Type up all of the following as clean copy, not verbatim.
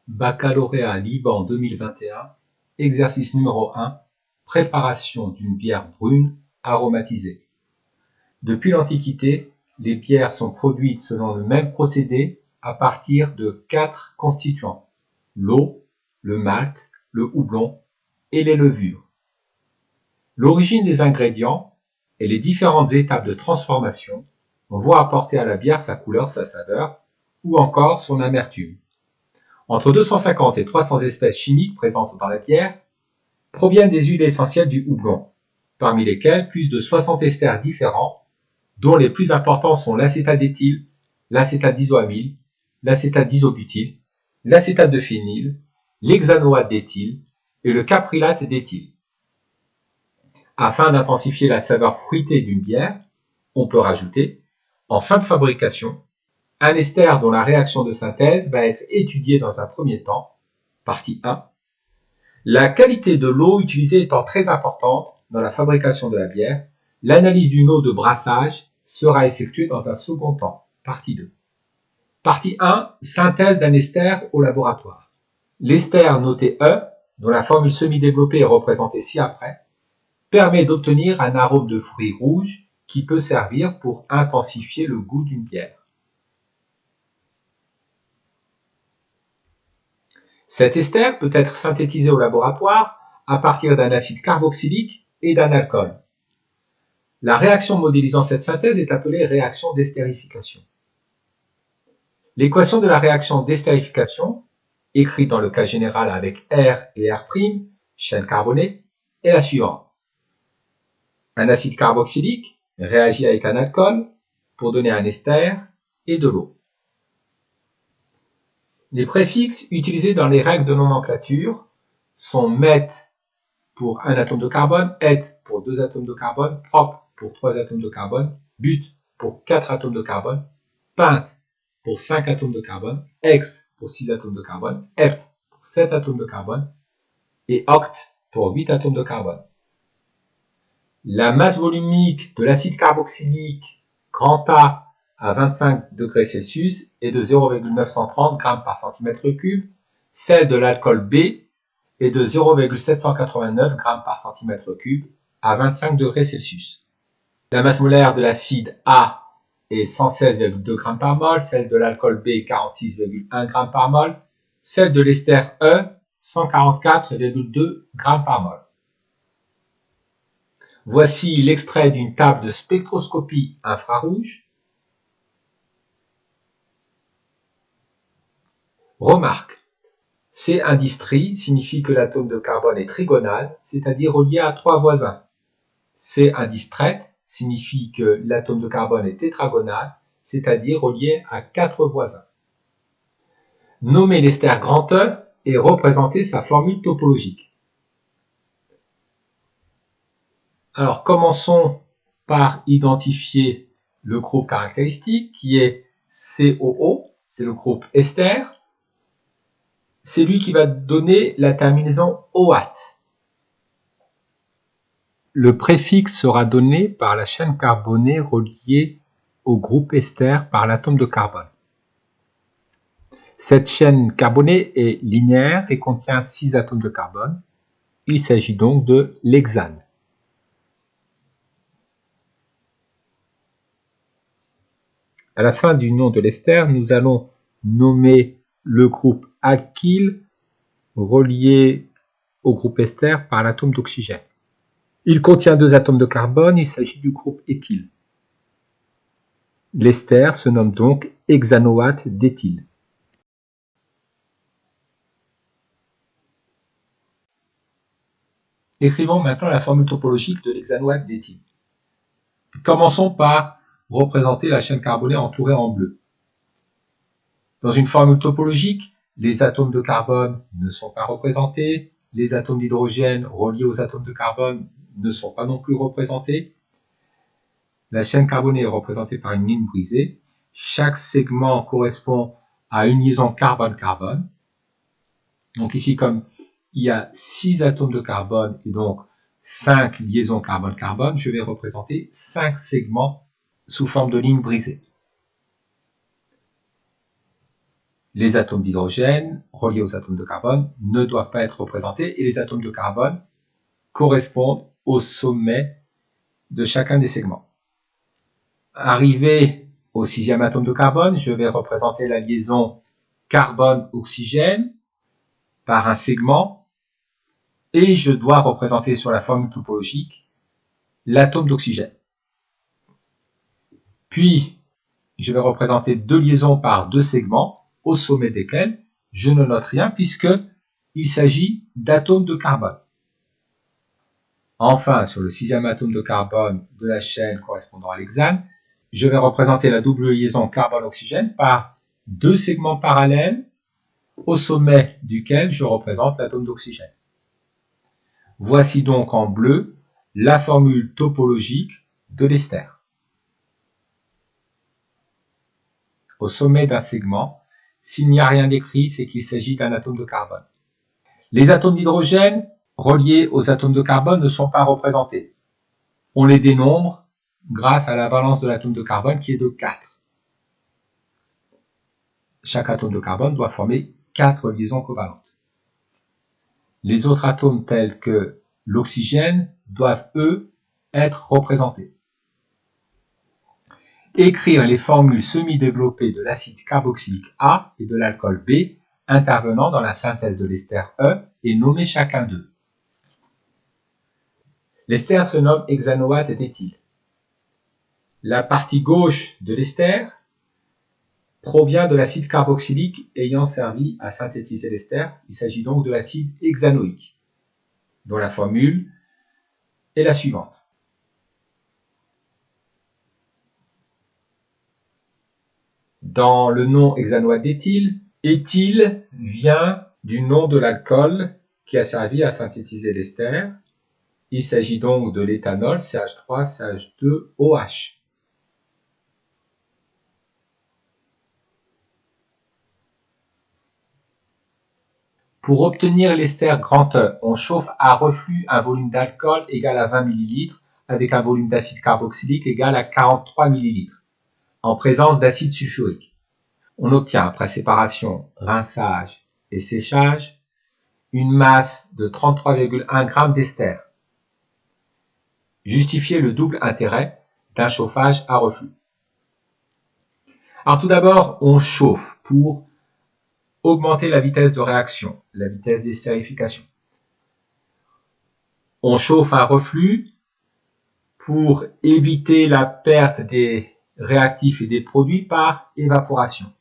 Baccalauréat Liban 2021, exercice numéro 1, préparation d'une bière brune aromatisée. Depuis l'Antiquité, les bières sont produites selon le même procédé à partir de 4 constituants: l'eau, le malt, le houblon et les levures. L'origine des ingrédients et les différentes étapes de transformation vont apporter à la bière sa couleur, sa saveur ou encore son amertume. Entre 250 et 300 espèces chimiques présentes dans la bière proviennent des huiles essentielles du houblon, parmi lesquelles plus de 60 esters différents, dont les plus importants sont l'acétate d'éthyle, l'acétate d'isoamyle, l'acétate d'isobutyle, l'acétate de phényl, l'hexanoate d'éthyle et le caprylate d'éthyle. Afin d'intensifier la saveur fruitée d'une bière, on peut rajouter, en fin de fabrication, un ester dont la réaction de synthèse va être étudiée dans un premier temps, partie 1. La qualité de l'eau utilisée étant très importante dans la fabrication de la bière, l'analyse d'une eau de brassage sera effectuée dans un second temps, partie 2. Partie 1, synthèse d'un ester au laboratoire. L'ester noté E, dont la formule semi-développée est représentée ci-après, permet d'obtenir un arôme de fruits rouges qui peut servir pour intensifier le goût d'une bière. Cet ester peut être synthétisé au laboratoire à partir d'un acide carboxylique et d'un alcool. La réaction modélisant cette synthèse est appelée réaction d'estérification. L'équation de la réaction d'estérification, écrite dans le cas général avec R et R', chaîne carbonée, est la suivante. Un acide carboxylique réagit avec un alcool pour donner un ester et de l'eau. Les préfixes utilisés dans les règles de nomenclature sont met pour un atome de carbone, et pour 2 atomes de carbone, prop pour 3 atomes de carbone, but pour 4 atomes de carbone, pint pour 5 atomes de carbone, hex pour 6 atomes de carbone, hept pour 7 atomes de carbone et oct pour 8 atomes de carbone. La masse volumique de l'acide carboxylique grand A à 25 degrés Celsius est de 0,930 g par cm3, celle de l'alcool B est de 0,789 g par cm3 à 25 degrés Celsius. La masse molaire de l'acide A est 116,2 g par mol, celle de l'alcool B 46,1 g par mol, celle de l'ester E 144,2 g par mol. Voici l'extrait d'une table de spectroscopie infrarouge. Remarque, C indistrie signifie que l'atome de carbone est trigonal, c'est-à-dire relié à 3 voisins. C indistrète signifie que l'atome de carbone est tétragonal, c'est-à-dire relié à 4 voisins. Nommer l'ester grand E et représenter sa formule topologique. Alors, commençons par identifier le groupe caractéristique qui est COO, c'est le groupe ester. C'est lui qui va donner la terminaison OAT. Le préfixe sera donné par la chaîne carbonée reliée au groupe ester par l'atome de carbone. Cette chaîne carbonée est linéaire et contient 6 atomes de carbone. Il s'agit donc de l'hexane. À la fin du nom de l'ester, nous allons nommer le groupe alkyle relié au groupe ester par l'atome d'oxygène. Il contient 2 atomes de carbone, il s'agit du groupe éthyle. L'ester se nomme donc hexanoate d'éthyle. Écrivons maintenant la formule topologique de l'hexanoate d'éthyle. Commençons par représenter la chaîne carbonée entourée en bleu. Dans une formule topologique, les atomes de carbone ne sont pas représentés, les atomes d'hydrogène reliés aux atomes de carbone ne sont pas non plus représentés. La chaîne carbonée est représentée par une ligne brisée. Chaque segment correspond à une liaison carbone-carbone. Donc ici, comme il y a 6 atomes de carbone et donc 5 liaisons carbone-carbone, je vais représenter 5 segments sous forme de ligne brisée. Les atomes d'hydrogène reliés aux atomes de carbone ne doivent pas être représentés et les atomes de carbone correspondent au sommet de chacun des segments. Arrivé au 6e atome de carbone, je vais représenter la liaison carbone-oxygène par un segment et je dois représenter sur la formule topologique l'atome d'oxygène. Puis, je vais représenter deux liaisons par deux segments au sommet desquels je ne note rien puisqu'il s'agit d'atomes de carbone. Enfin, sur le 6e atome de carbone de la chaîne correspondant à l'hexane, je vais représenter la double liaison carbone-oxygène par deux segments parallèles au sommet duquel je représente l'atome d'oxygène. Voici donc en bleu la formule topologique de l'ester. Au sommet d'un segment, s'il n'y a rien d'écrit, c'est qu'il s'agit d'un atome de carbone. Les atomes d'hydrogène reliés aux atomes de carbone ne sont pas représentés. On les dénombre grâce à la valence de l'atome de carbone qui est de 4. Chaque atome de carbone doit former 4 liaisons covalentes. Les autres atomes tels que l'oxygène doivent, eux, être représentés. Écrire les formules semi-développées de l'acide carboxylique A et de l'alcool B intervenant dans la synthèse de l'ester E et nommer chacun d'eux. L'ester se nomme hexanoate d'éthyle. La partie gauche de l'ester provient de l'acide carboxylique ayant servi à synthétiser l'ester. Il s'agit donc de l'acide hexanoïque, dont la formule est la suivante. Dans le nom hexanoate d'éthyle, éthyle vient du nom de l'alcool qui a servi à synthétiser l'ester. Il s'agit donc de l'éthanol CH3CH2OH. Pour obtenir l'ester grand E, on chauffe à reflux un volume d'alcool égal à 20 ml avec un volume d'acide carboxylique égal à 43 ml, en présence d'acide sulfurique. On obtient, après séparation, rinçage et séchage, une masse de 33,1 g d'ester. Justifier le double intérêt d'un chauffage à reflux. Alors tout d'abord, on chauffe pour augmenter la vitesse de réaction, la vitesse d'estérification. On chauffe à reflux pour éviter la perte des réactifs et des produits par évaporation.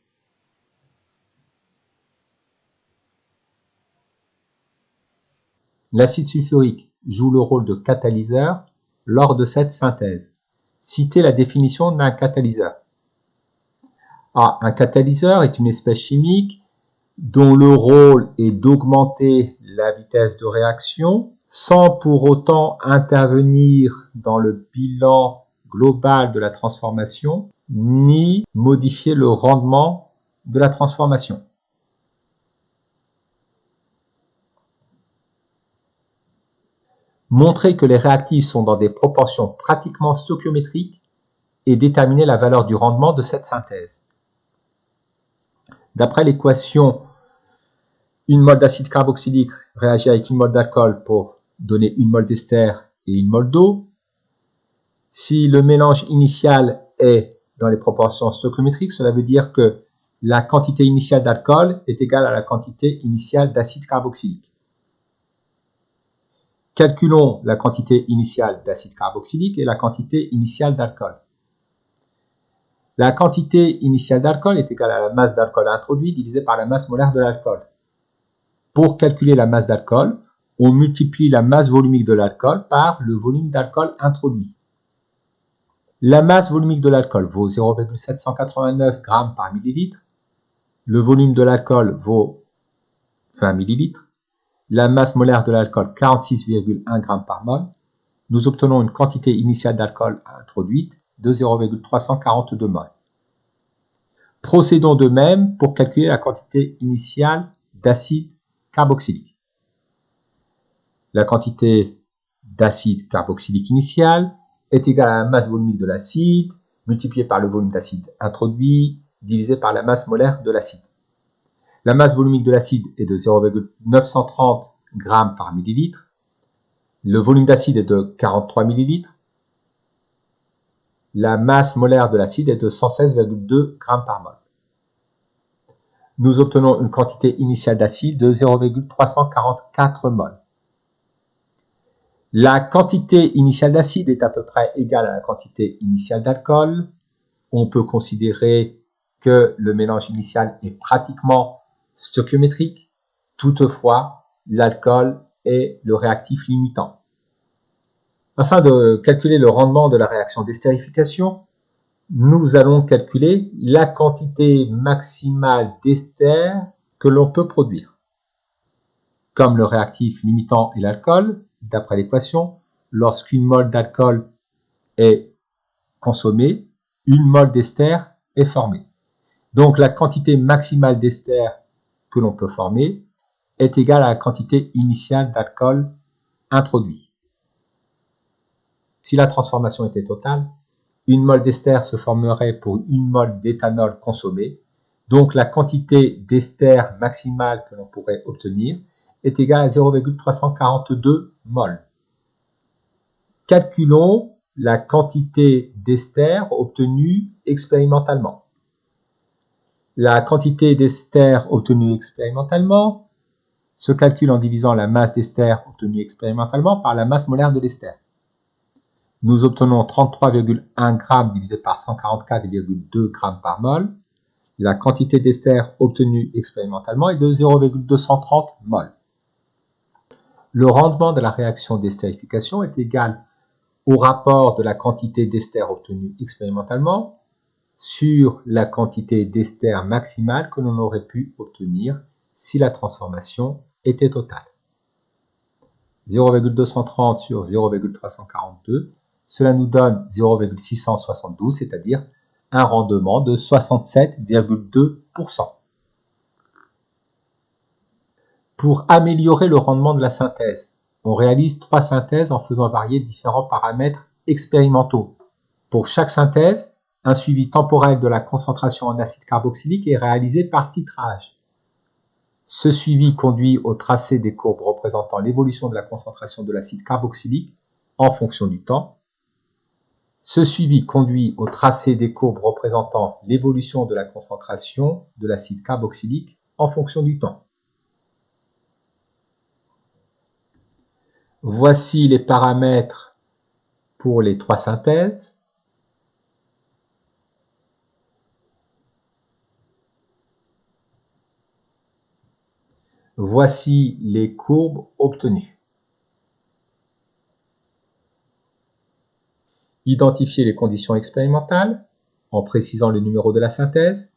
L'acide sulfurique joue le rôle de catalyseur lors de cette synthèse. Citez la définition d'un catalyseur. Un catalyseur est une espèce chimique dont le rôle est d'augmenter la vitesse de réaction sans pour autant intervenir dans le bilan global de la transformation ni modifier le rendement de la transformation. Montrer que les réactifs sont dans des proportions pratiquement stoichiométriques et déterminer la valeur du rendement de cette synthèse. D'après l'équation, une mol d'acide carboxylique réagit avec une mol d'alcool pour donner une mol d'ester et une mol d'eau. Si le mélange initial est dans les proportions stoichiométriques, cela veut dire que la quantité initiale d'alcool est égale à la quantité initiale d'acide carboxylique. Calculons la quantité initiale d'acide carboxylique et la quantité initiale d'alcool. La quantité initiale d'alcool est égale à la masse d'alcool introduit divisée par la masse molaire de l'alcool. Pour calculer la masse d'alcool, on multiplie la masse volumique de l'alcool par le volume d'alcool introduit. La masse volumique de l'alcool vaut 0,789 g par millilitre. Le volume de l'alcool vaut 20 millilitres. La masse molaire de l'alcool 46,1 g par mol. Nous obtenons une quantité initiale d'alcool introduite de 0,342 mol. Procédons de même pour calculer la quantité initiale d'acide carboxylique. La quantité d'acide carboxylique initiale est égale à la masse volumique de l'acide multipliée par le volume d'acide introduit divisé par la masse molaire de l'acide. La masse volumique de l'acide est de 0,930 g par millilitre. Le volume d'acide est de 43 ml. La masse molaire de l'acide est de 116,2 g par mol. Nous obtenons une quantité initiale d'acide de 0,344 mol. La quantité initiale d'acide est à peu près égale à la quantité initiale d'alcool. On peut considérer que le mélange initial est pratiquement stoichiométrique. Toutefois, l'alcool est le réactif limitant. Afin de calculer le rendement de la réaction d'estérification, nous allons calculer la quantité maximale d'ester que l'on peut produire. Comme le réactif limitant est l'alcool, d'après l'équation, lorsqu'une mole d'alcool est consommée, une mole d'ester est formée. Donc la quantité maximale d'ester que l'on peut former est égale à la quantité initiale d'alcool introduit. Si la transformation était totale, une mole d'ester se formerait pour une mole d'éthanol consommée. Donc la quantité d'ester maximale que l'on pourrait obtenir est égale à 0,342 mol. Calculons la quantité d'ester obtenue expérimentalement. La quantité d'ester obtenue expérimentalement se calcule en divisant la masse d'ester obtenue expérimentalement par la masse molaire de l'ester. Nous obtenons 33,1 g divisé par 144,2 g par mol. La quantité d'ester obtenue expérimentalement est de 0,230 mol. Le rendement de la réaction d'estérification est égal au rapport de la quantité d'ester obtenue expérimentalement sur la quantité d'ester maximale que l'on aurait pu obtenir si la transformation était totale. 0,230 sur 0,342, cela nous donne 0,672, c'est-à-dire un rendement de 67,2%. Pour améliorer le rendement de la synthèse, on réalise 3 synthèses en faisant varier différents paramètres expérimentaux. Pour chaque synthèse, un suivi temporel de la concentration en acide carboxylique est réalisé par titrage. Ce suivi conduit au tracé des courbes représentant l'évolution de la concentration de l'acide carboxylique en fonction du temps. Ce suivi conduit au tracé des courbes représentant l'évolution de la concentration de l'acide carboxylique en fonction du temps. Voici les paramètres pour les 3 synthèses. Voici les courbes obtenues. Identifier les conditions expérimentales en précisant le numéro de la synthèse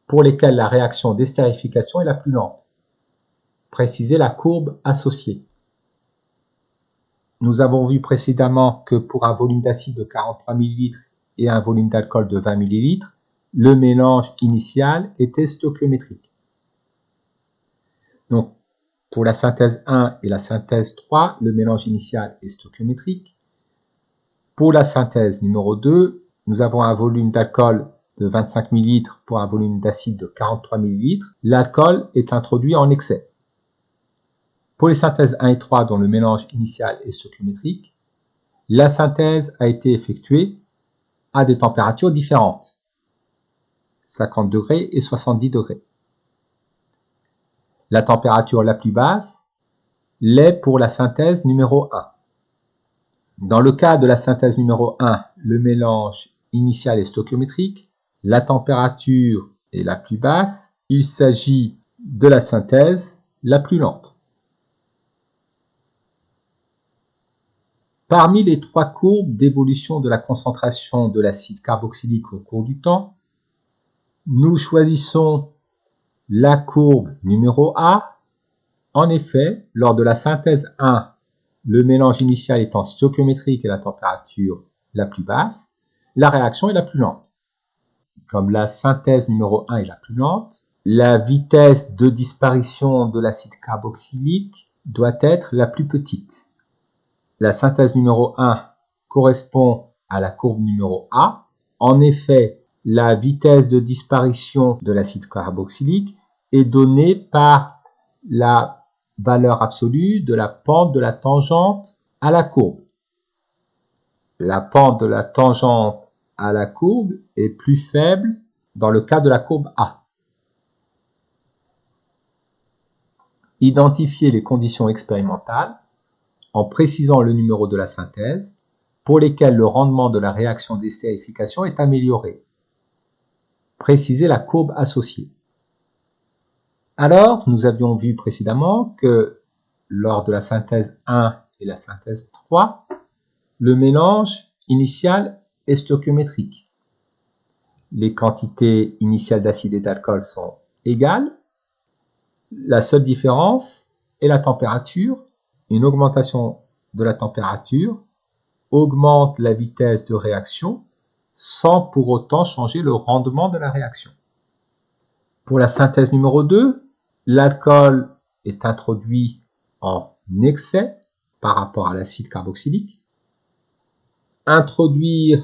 pour lesquelles la réaction d'estérification est la plus lente. Préciser la courbe associée. Nous avons vu précédemment que pour un volume d'acide de 43 ml et un volume d'alcool de 20 ml, le mélange initial était stoichiométrique. Donc, pour la synthèse 1 et la synthèse 3, le mélange initial est stoichiométrique. Pour la synthèse numéro 2, nous avons un volume d'alcool de 25 ml pour un volume d'acide de 43 ml. L'alcool est introduit en excès. Pour les synthèses 1 et 3 dont le mélange initial est stoichiométrique, la synthèse a été effectuée à des températures différentes, 50 degrés et 70 degrés. La température la plus basse l'est pour la synthèse numéro 1. Dans le cas de la synthèse numéro 1, le mélange initial est stoichiométrique, la température est la plus basse, il s'agit de la synthèse la plus lente. Parmi les 3 courbes d'évolution de la concentration de l'acide carboxylique au cours du temps, nous choisissons la courbe numéro A. En effet, lors de la synthèse 1, le mélange initial étant stoichiométrique et la température la plus basse, la réaction est la plus lente. Comme la synthèse numéro 1 est la plus lente, la vitesse de disparition de l'acide carboxylique doit être la plus petite. La synthèse numéro 1 correspond à la courbe numéro A. En effet, la vitesse de disparition de l'acide carboxylique est donné par la valeur absolue de la pente de la tangente à la courbe. La pente de la tangente à la courbe est plus faible dans le cas de la courbe A. Identifiez les conditions expérimentales en précisant le numéro de la synthèse pour lesquelles le rendement de la réaction d'estérification est amélioré. Précisez la courbe associée. Alors, nous avions vu précédemment que lors de la synthèse 1 et la synthèse 3, le mélange initial est stoichiométrique. Les quantités initiales d'acide et d'alcool sont égales. La seule différence est la température. Une augmentation de la température augmente la vitesse de réaction sans pour autant changer le rendement de la réaction. Pour la synthèse numéro 2, l'alcool est introduit en excès par rapport à l'acide carboxylique. Introduire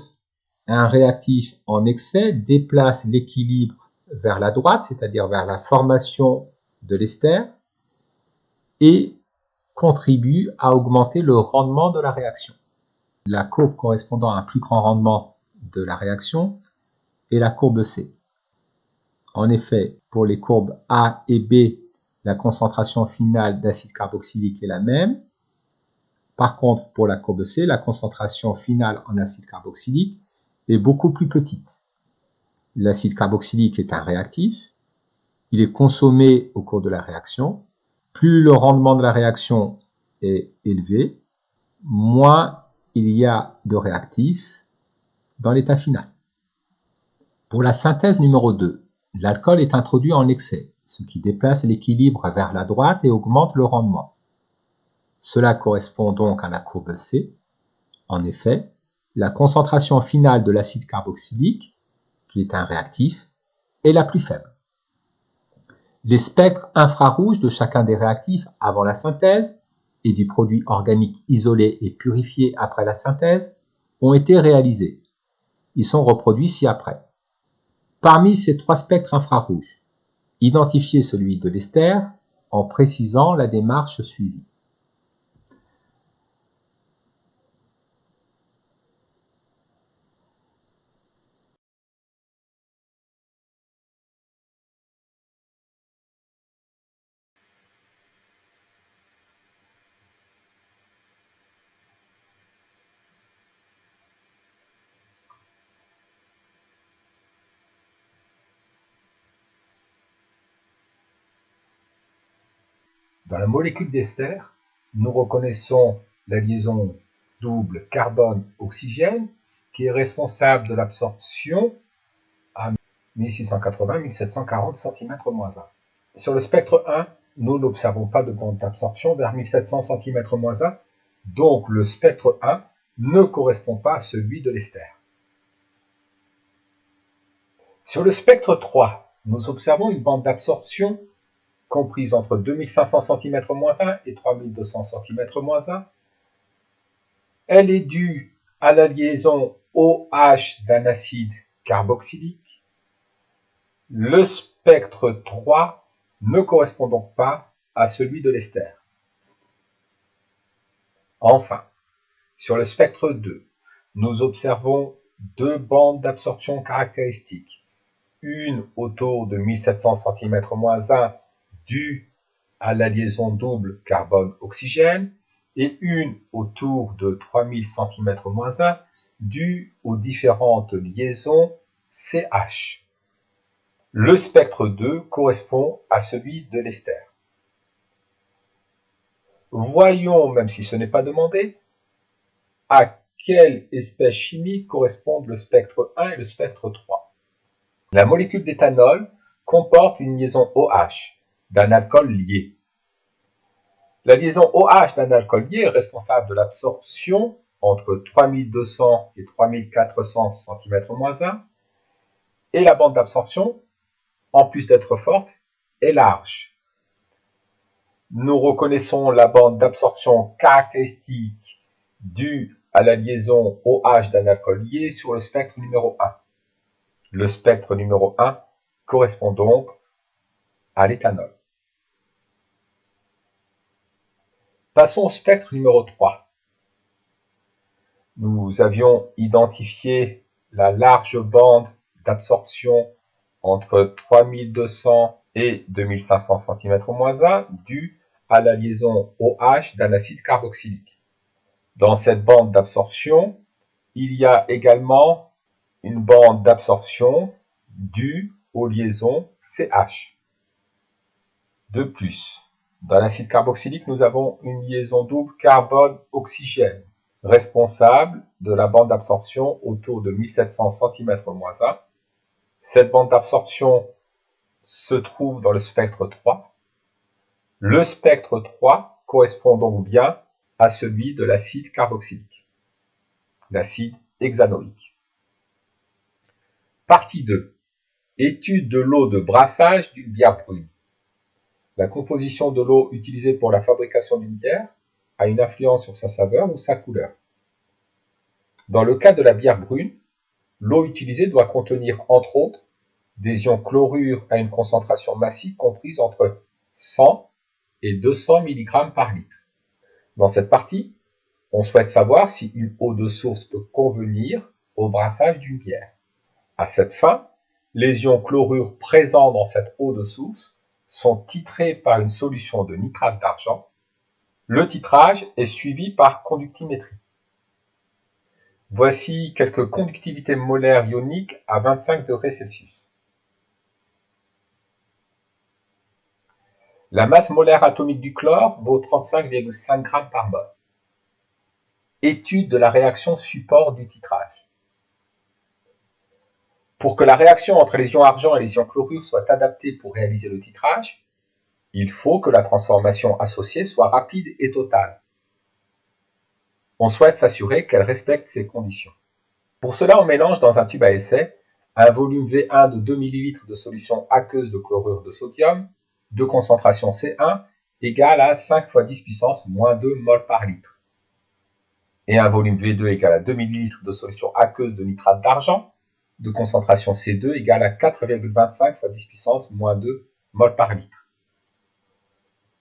un réactif en excès déplace l'équilibre vers la droite, c'est-à-dire vers la formation de l'ester, et contribue à augmenter le rendement de la réaction. La courbe correspondant à un plus grand rendement de la réaction est la courbe C. En effet, pour les courbes A et B, la concentration finale d'acide carboxylique est la même. Par contre, pour la courbe C, la concentration finale en acide carboxylique est beaucoup plus petite. L'acide carboxylique est un réactif. Il est consommé au cours de la réaction. Plus le rendement de la réaction est élevé, moins il y a de réactifs dans l'état final. Pour la synthèse numéro 2, l'alcool est introduit en excès, ce qui déplace l'équilibre vers la droite et augmente le rendement. Cela correspond donc à la courbe C. En effet, la concentration finale de l'acide carboxylique, qui est un réactif, est la plus faible. Les spectres infrarouges de chacun des réactifs avant la synthèse et du produit organique isolé et purifié après la synthèse ont été réalisés. Ils sont reproduits ci-après. Parmi ces trois spectres infrarouges, identifiez celui de l'ester en précisant la démarche suivie. Dans la molécule d'ester, nous reconnaissons la liaison double carbone-oxygène qui est responsable de l'absorption à 1680-1740 cm-1. Sur le spectre 1, nous n'observons pas de bande d'absorption vers 1700 cm-1, donc le spectre 1 ne correspond pas à celui de l'ester. Sur le spectre 3, nous observons une bande d'absorption comprise entre 2500 cm-1 et 3200 cm-1. Elle est due à la liaison OH d'un acide carboxylique. Le spectre 3 ne correspond donc pas à celui de l'ester. Enfin, sur le spectre 2, nous observons deux bandes d'absorption caractéristiques. Une autour de 1700 cm-1 due à la liaison double carbone-oxygène et une autour de 3000 cm-1 due aux différentes liaisons CH. Le spectre 2 correspond à celui de l'ester. Voyons, même si ce n'est pas demandé, à quelle espèce chimique correspondent le spectre 1 et le spectre 3. La molécule d'éthanol comporte une liaison OH d'un alcool lié. La liaison OH d'un alcool lié est responsable de l'absorption entre 3200 et 3400 cm-1 et la bande d'absorption, en plus d'être forte, est large. Nous reconnaissons la bande d'absorption caractéristique due à la liaison OH d'un alcool lié sur le spectre numéro 1. Le spectre numéro 1 correspond donc à l'éthanol. Passons au spectre numéro 3. Nous avions identifié la large bande d'absorption entre 3200 et 2500 cm-1 due à la liaison OH d'un acide carboxylique. Dans cette bande d'absorption, il y a également une bande d'absorption due aux liaisons CH. De plus, dans l'acide carboxylique, nous avons une liaison double carbone-oxygène, responsable de la bande d'absorption autour de 1700 cm-1. Cette bande d'absorption se trouve dans le spectre 3. Le spectre 3 correspond donc bien à celui de l'acide carboxylique, l'acide hexanoïque. Partie 2. Étude de l'eau de brassage d'une bière brune. La composition de l'eau utilisée pour la fabrication d'une bière a une influence sur sa saveur ou sa couleur. Dans le cas de la bière brune, l'eau utilisée doit contenir, entre autres, des ions chlorure à une concentration massive comprise entre 100 et 200 mg par litre. Dans cette partie, on souhaite savoir si une eau de source peut convenir au brassage d'une bière. À cette fin, les ions chlorure présents dans cette eau de source sont titrés par une solution de nitrate d'argent. Le titrage est suivi par conductimétrie. Voici quelques conductivités molaires ioniques à 25 degrés Celsius. La masse molaire atomique du chlore vaut 35,5 g par mol. Étude de la réaction support du titrage. Pour que la réaction entre les ions argent et les ions chlorure soit adaptée pour réaliser le titrage, il faut que la transformation associée soit rapide et totale. On souhaite s'assurer qu'elle respecte ces conditions. Pour cela, on mélange dans un tube à essai un volume V1 de 2 ml de solution aqueuse de chlorure de sodium de concentration C1 égale à 5 × 10 puissance moins 2 mol par litre et un volume V2 égal à 2 ml de solution aqueuse de nitrate d'argent de concentration C2 égale à 4,25 × 10 puissance moins 2 mol par litre.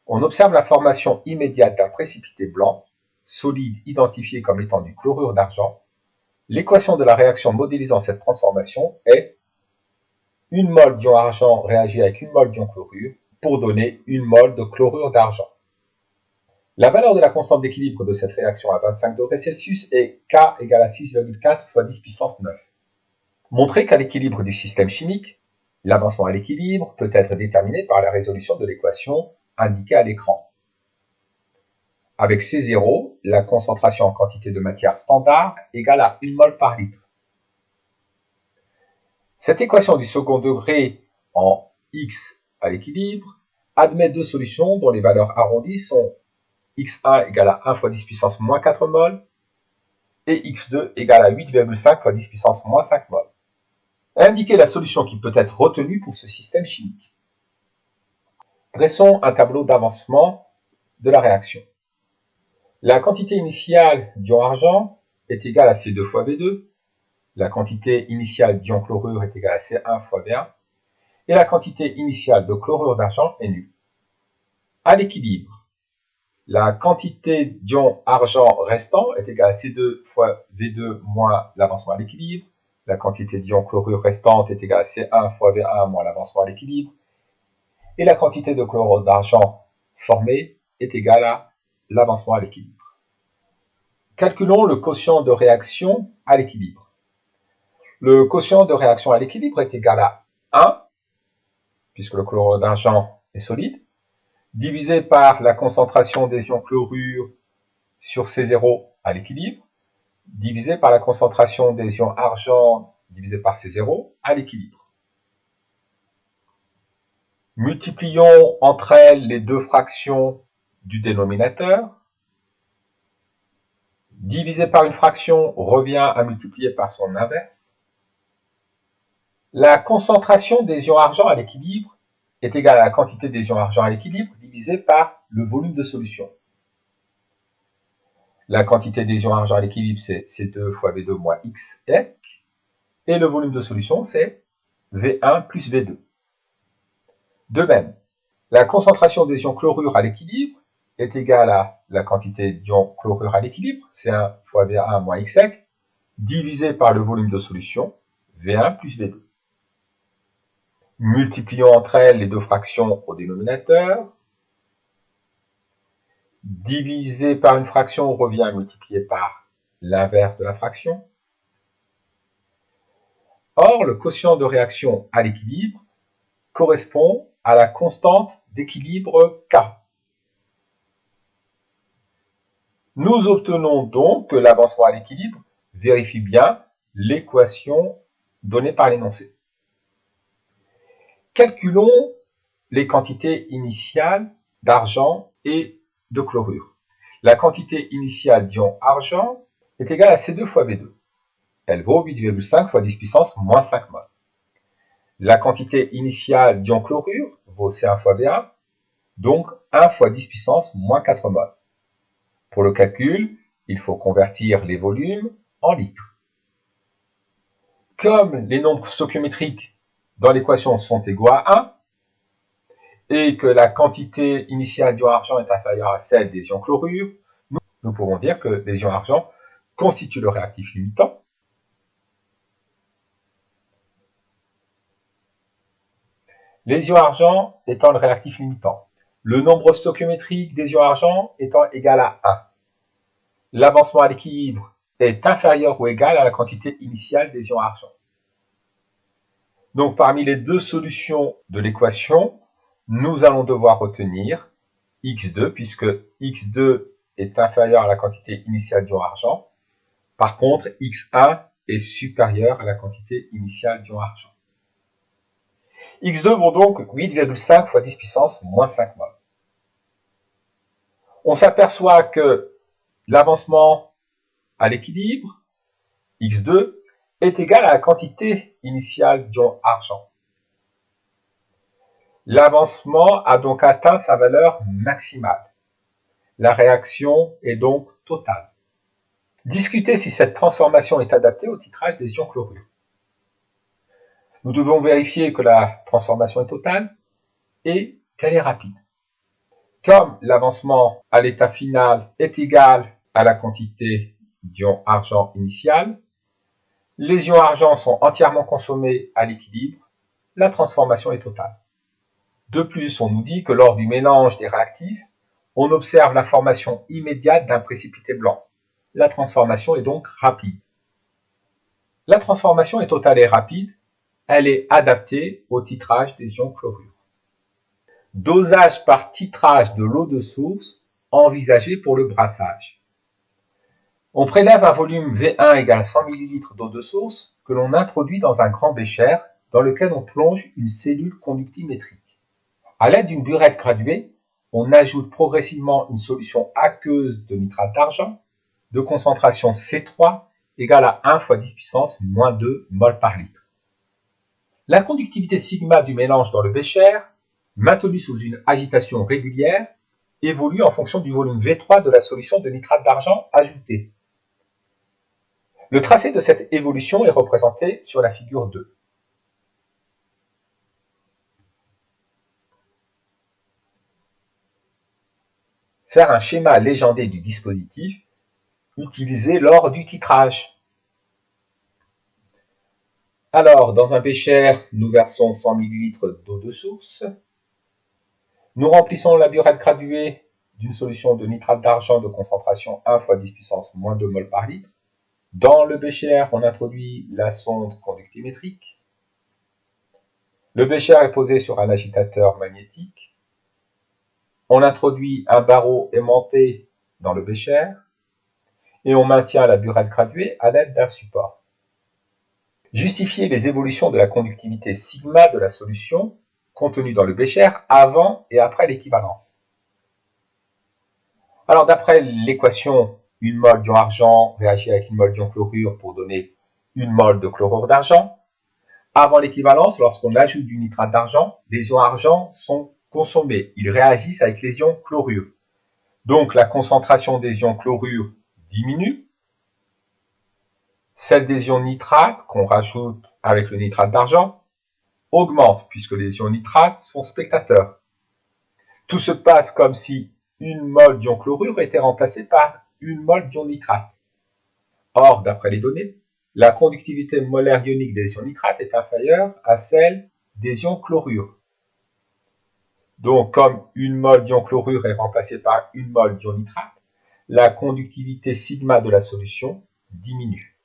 On observe la formation immédiate d'un précipité blanc, solide identifié comme étant du chlorure d'argent. L'équation de la réaction modélisant cette transformation est 1 mol d'ion argent réagit avec 1 mol d'ion chlorure pour donner 1 mol de chlorure d'argent. La valeur de la constante d'équilibre de cette réaction à 25 degrés Celsius est K égale à 6,4 × 10 puissance 9. Montrez qu'à l'équilibre du système chimique, l'avancement à l'équilibre peut être déterminé par la résolution de l'équation indiquée à l'écran. Avec C0, la concentration en quantité de matière standard égale à 1 mol par litre. Cette équation du second degré en X à l'équilibre admet deux solutions dont les valeurs arrondies sont X1 égale à 1 × 10 puissance moins 4 mol et X2 égale à 8,5 × 10 puissance moins 5 mol. Indiquez la solution qui peut être retenue pour ce système chimique. Dressons un tableau d'avancement de la réaction. La quantité initiale d'ion argent est égale à C2 fois V2, la quantité initiale d'ion chlorure est égale à C1 fois V1, et la quantité initiale de chlorure d'argent est nulle. À l'équilibre, la quantité d'ion argent restant est égale à C2 fois V2 moins l'avancement à l'équilibre, la quantité d'ion chlorure restante est égale à C1 fois V1 moins l'avancement à l'équilibre, et la quantité de chlorure d'argent formée est égale à l'avancement à l'équilibre. Calculons le quotient de réaction à l'équilibre. Le quotient de réaction à l'équilibre est égal à 1, puisque le chlorure d'argent est solide, divisé par la concentration des ions chlorure sur C0 à l'équilibre, divisé par la concentration des ions argent divisé par C0 à l'équilibre. Multiplions entre elles les deux fractions du dénominateur. Divisé par une fraction revient à multiplier par son inverse. La concentration des ions argent à l'équilibre est égale à la quantité des ions argent à l'équilibre divisé par le volume de solution. La quantité des ions argent à l'équilibre, c'est C2 fois V2 moins X et le volume de solution, c'est V1 plus V2. De même, La concentration des ions chlorure à l'équilibre est égale à la quantité d'ions chlorure à l'équilibre, C1 fois V1 moins X sec, divisé par le volume de solution, V1 plus V2. Multiplions entre elles les deux fractions au dénominateur. Divisé par une fraction revient à multiplier par l'inverse de la fraction. Or, le quotient de réaction à l'équilibre correspond à la constante d'équilibre K. Nous obtenons donc que l'avancement à l'équilibre vérifie bien l'équation donnée par l'énoncé. Calculons les quantités initiales d'argent et de chlorure. La quantité initiale d'ion argent est égale à C2 fois B2. Elle vaut 8,5 fois 10 puissance moins 5 mol. La quantité initiale d'ion chlorure vaut C1 fois V1, donc 1 fois 10 puissance moins 4 mol. Pour le calcul, il faut convertir les volumes en litres. Comme les nombres stoichiométriques dans l'équation sont égaux à 1, et que la quantité initiale d'ion argent est inférieure à celle des ions chlorure, nous pouvons dire que les ions argent constituent le réactif limitant. Les ions argent étant le réactif limitant, le nombre stoichiométrique des ions argent étant égal à 1. L'avancement à l'équilibre est inférieur ou égal à la quantité initiale des ions argent. Donc parmi les deux solutions de l'équation, nous allons devoir retenir x2 puisque x2 est inférieur à la quantité initiale d'ion argent. Par contre, x1 est supérieur à la quantité initiale d'ion argent. x2 vaut donc 8,5 fois 10 puissance moins 5 mol. On s'aperçoit que l'avancement à l'équilibre, x2, est égal à la quantité initiale d'ion argent. L'avancement a donc atteint sa valeur maximale. La réaction est donc totale. Discutez si cette transformation est adaptée au titrage des ions chlorure. Nous devons vérifier que la transformation est totale et qu'elle est rapide. Comme l'avancement à l'état final est égal à la quantité d'ion argent initial, les ions argent sont entièrement consommés à l'équilibre, la transformation est totale. De plus, on nous dit que lors du mélange des réactifs, on observe la formation immédiate d'un précipité blanc. La transformation est donc rapide. La transformation est totale et rapide, elle est adaptée au titrage des ions chlorure. Dosage par titrage de l'eau de source envisagé pour le brassage. On prélève un volume V1 égale 100 ml d'eau de source que l'on introduit dans un grand bécher dans lequel on plonge une cellule conductimétrique. À l'aide d'une burette graduée, on ajoute progressivement une solution aqueuse de nitrate d'argent de concentration C3 égale à 1 fois 10 puissance moins 2 mol par litre. La conductivité sigma du mélange dans le bécher, maintenu sous une agitation régulière, évolue en fonction du volume V3 de la solution de nitrate d'argent ajoutée. Le tracé de cette évolution est représenté sur la figure 2. Faire un schéma légendé du dispositif utilisé lors du titrage. Alors, dans un bécher, nous versons 100 ml d'eau de source. Nous remplissons la burette graduée d'une solution de nitrate d'argent de concentration 1 fois 10 puissance moins 2 mol par litre. Dans le bécher, on introduit la sonde conductimétrique. Le bécher est posé sur un agitateur magnétique. On introduit un barreau aimanté dans le bécher et on maintient la burette graduée à l'aide d'un support. Justifier les évolutions de la conductivité sigma de la solution contenue dans le bécher avant et après l'équivalence. Alors d'après l'équation, une mol d'ion argent réagit avec une mol d'ion chlorure pour donner une mol de chlorure d'argent. Avant l'équivalence, lorsqu'on ajoute du nitrate d'argent, les ions argent sont consommés. Ils réagissent avec les ions chlorure. Donc la concentration des ions chlorure diminue. Celle des ions nitrate qu'on rajoute avec le nitrate d'argent augmente puisque les ions nitrates sont spectateurs. Tout se passe comme si une mole d'ion chlorure était remplacée par une mole d'ion nitrate. Or, d'après les données, la conductivité molaire ionique des ions nitrates est inférieure à celle des ions chlorure. Donc, comme une mole d'ion chlorure est remplacée par une mole d'ion nitrate, la conductivité sigma de la solution diminue.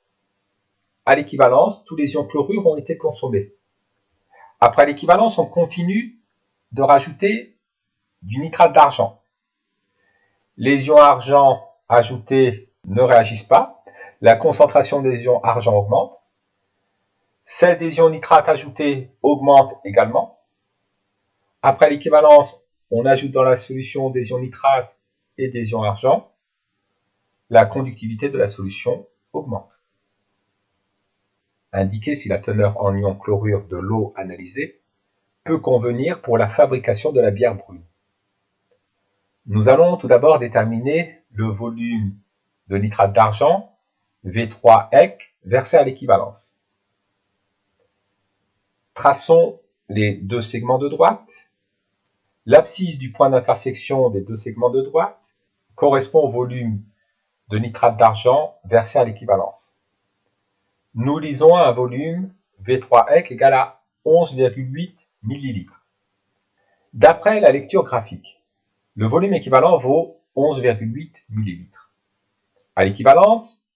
À l'équivalence, tous les ions chlorure ont été consommés. Après l'équivalence, on continue de rajouter du nitrate d'argent. Les ions argent ajoutés ne réagissent pas. La concentration des ions argent augmente. Celle des ions nitrate ajoutés augmente également. Après l'équivalence, on ajoute dans la solution des ions nitrate et des ions argent. La conductivité de la solution augmente. Indiquer si la teneur en ion chlorure de l'eau analysée peut convenir pour la fabrication de la bière brune. Nous allons tout d'abord déterminer le volume de nitrate d'argent, V3 EC, versé à l'équivalence. Traçons les deux segments de droite. L'abscisse du point d'intersection des deux segments de droite correspond au volume de nitrate d'argent versé à l'équivalence. Nous lisons un volume V3 EC égal à 11,8 ml. D'après la lecture graphique, le volume équivalent vaut 11,8 ml. À l'équivalence,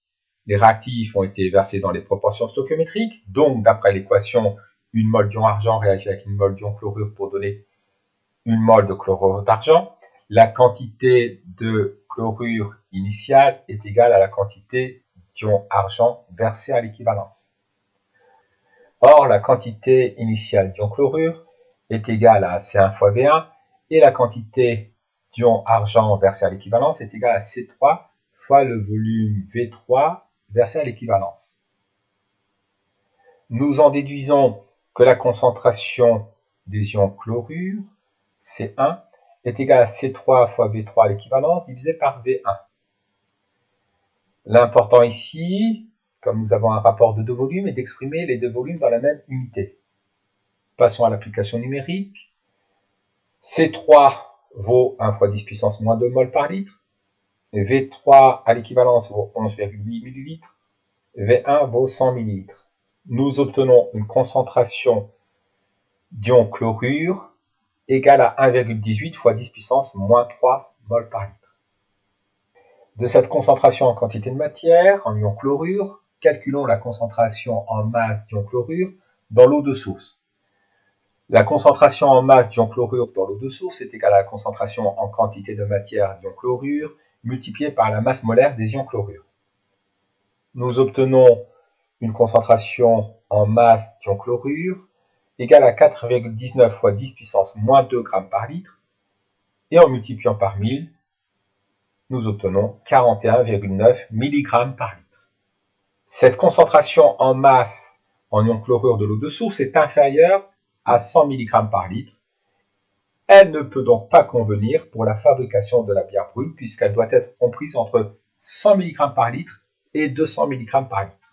les réactifs ont été versés dans les proportions stoichiométriques, donc d'après l'équation, une mole d'ion argent réagit avec une mole d'ion chlorure pour donner une mole de chlorure d'argent. La quantité de chlorure initiale est égale à la quantité d'ion argent versée à l'équivalence. Or, la quantité initiale d'ion chlorure est égale à C1 fois V1 et la quantité d'ion argent versé à l'équivalence est égale à C3 fois le volume V3 versé à l'équivalence. Nous en déduisons que la concentration des ions chlorure, C1, est égale à C3 fois V3 à l'équivalence divisé par V1. L'important ici, comme nous avons un rapport de deux volumes, est d'exprimer les deux volumes dans la même unité. Passons à l'application numérique. C3 vaut 1 fois 10 puissance moins 2 mol par litre. V3 à l'équivalence vaut 11,8 ml. V1 vaut 100 ml. Nous obtenons une concentration d'ion chlorure égale à 1,18 fois 10 puissance moins 3 mol par litre. De cette concentration en quantité de matière, en ion chlorure, calculons la concentration en masse d'ion chlorure dans l'eau de source. La concentration en masse d'ion chlorure dans l'eau de source est égale à la concentration en quantité de matière d'ion chlorure multipliée par la masse molaire des ions chlorure. Nous obtenons une concentration en masse d'ion chlorure égale à 4,19 fois 10 puissance moins 2 grammes par litre, et en multipliant par 1000, nous obtenons 41,9 mg par litre. Cette concentration en masse en ion chlorure de l'eau de source est inférieure à 100 mg par litre. Elle ne peut donc pas convenir pour la fabrication de la bière brune puisqu'elle doit être comprise entre 100 mg par litre et 200 mg par litre.